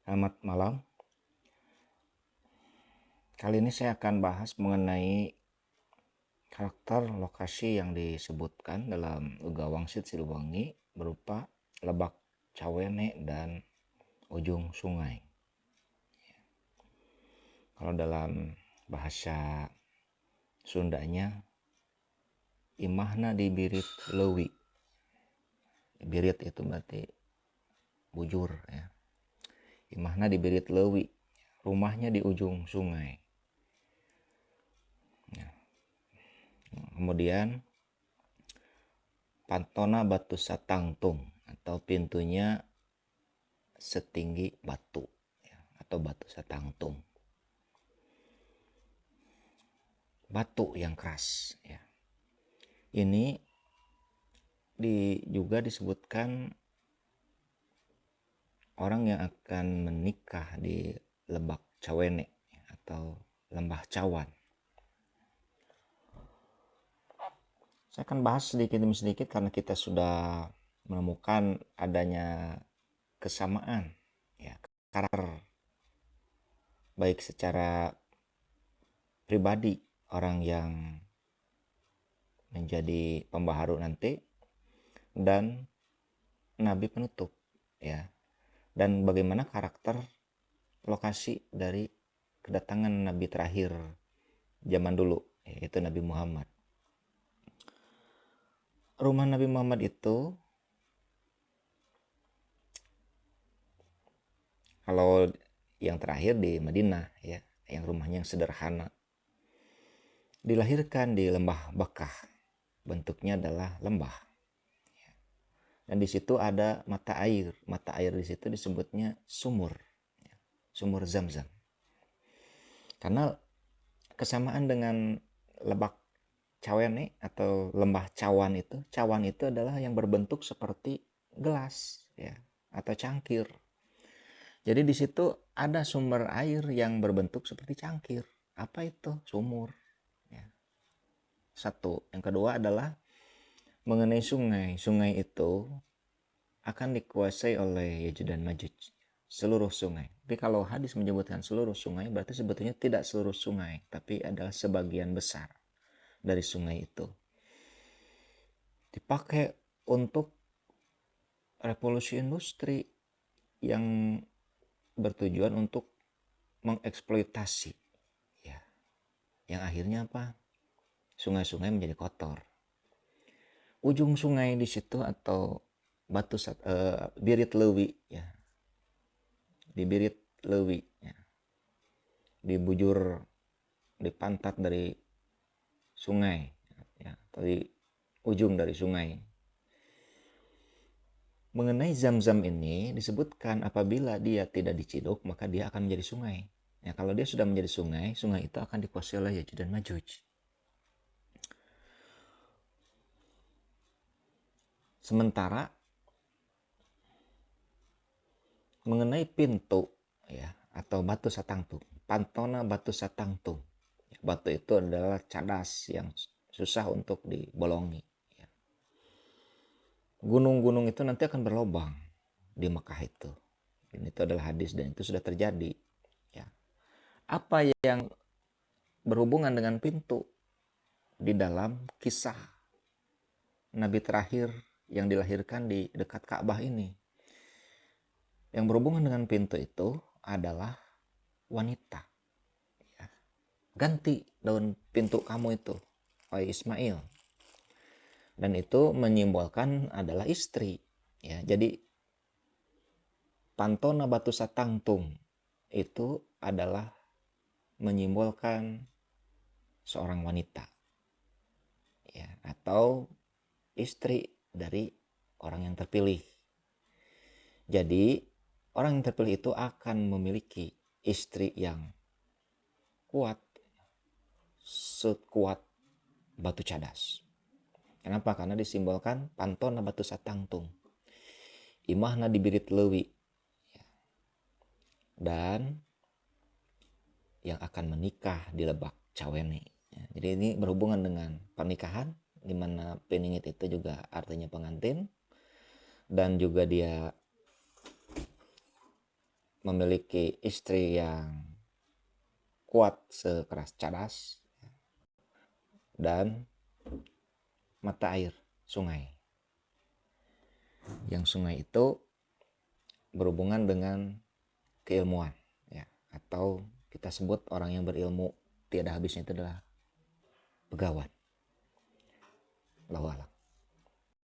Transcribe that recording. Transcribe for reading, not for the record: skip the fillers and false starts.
Selamat malam. Kali ini saya akan bahas mengenai karakter lokasi yang disebutkan dalam Uga Wangsit Siliwangi berupa Lebak Cawene dan ujung sungai. Kalau dalam bahasa Sundanya, imahna di birit lewi. Birit itu berarti bujur ya. Imahna di birit lewi. Rumahnya di ujung sungai. Kemudian pantona batu satangtung atau pintunya setinggi batu ya, atau batu satangtung, batu yang keras ya. Ini juga disebutkan orang yang akan menikah di Lebak Cawene atau Lembah Cawan. Saya akan bahas sedikit demi sedikit karena kita sudah menemukan adanya kesamaan ya, karakter baik secara pribadi orang yang menjadi pembaharu nanti dan nabi penutup ya, dan bagaimana karakter lokasi dari kedatangan nabi terakhir zaman dulu, yaitu Nabi Muhammad. Rumah Nabi Muhammad itu kalau yang terakhir di Madinah ya, yang rumahnya yang sederhana, dilahirkan di lembah Bakah, bentuknya adalah lembah. Dan di situ ada mata air di situ disebutnya sumur, sumur Zam-Zam. Karena kesamaan dengan Lebak Cawene atau Lembah Cawan itu adalah yang berbentuk seperti gelas ya, atau cangkir. Jadi di situ ada sumber air yang berbentuk seperti cangkir. Apa itu? Sumur. Ya. Satu. Yang kedua adalah mengenai sungai. Sungai itu akan dikuasai oleh Yajuj dan Majuj. Seluruh sungai. Tapi kalau hadis menyebutkan seluruh sungai, berarti sebetulnya tidak seluruh sungai, tapi adalah sebagian besar dari sungai itu. Dipakai untuk revolusi industri yang bertujuan untuk mengeksploitasi ya, yang akhirnya apa, sungai-sungai menjadi kotor. Ujung sungai di situ atau birit lewi ya, di birit lewi ya, di bujur, di pantat dari sungai ya, atau di ujung dari sungai. Mengenai Zam-Zam ini disebutkan apabila dia tidak diciduk maka dia akan menjadi sungai. Ya, kalau dia sudah menjadi sungai, sungai itu akan dikuasai oleh Yajuj dan Majuj. Sementara mengenai pintu ya, atau batu satangtung, pantona batu satangtung. Batu itu adalah cadas yang susah untuk dibolongi. Gunung-gunung itu nanti akan berlobang di Mekah itu. Dan itu adalah hadis dan itu sudah terjadi. Ya. Apa yang berhubungan dengan pintu di dalam kisah Nabi terakhir yang dilahirkan di dekat Ka'bah ini? Yang berhubungan dengan pintu itu adalah wanita. Ya. Ganti daun pintu kamu itu, wahai Ismail. Dan itu menyimbolkan adalah istri. Ya, jadi pantona batu satangtung itu adalah menyimbolkan seorang wanita ya, atau istri dari orang yang terpilih. Jadi orang yang terpilih itu akan memiliki istri yang kuat, sekuat batu cadas. Kenapa? Karena disimbolkan pantona batu satangtung, imahna dibirit lewi, dan yang akan menikah di Lebak Cawene. Jadi ini berhubungan dengan pernikahan, di mana peningit itu juga artinya pengantin, dan juga dia memiliki istri yang kuat sekeras cadas, dan mata air sungai. Yang sungai itu berhubungan dengan keilmuan, ya, atau kita sebut orang yang berilmu tiada habisnya itu adalah begawan. Allahu a'lam.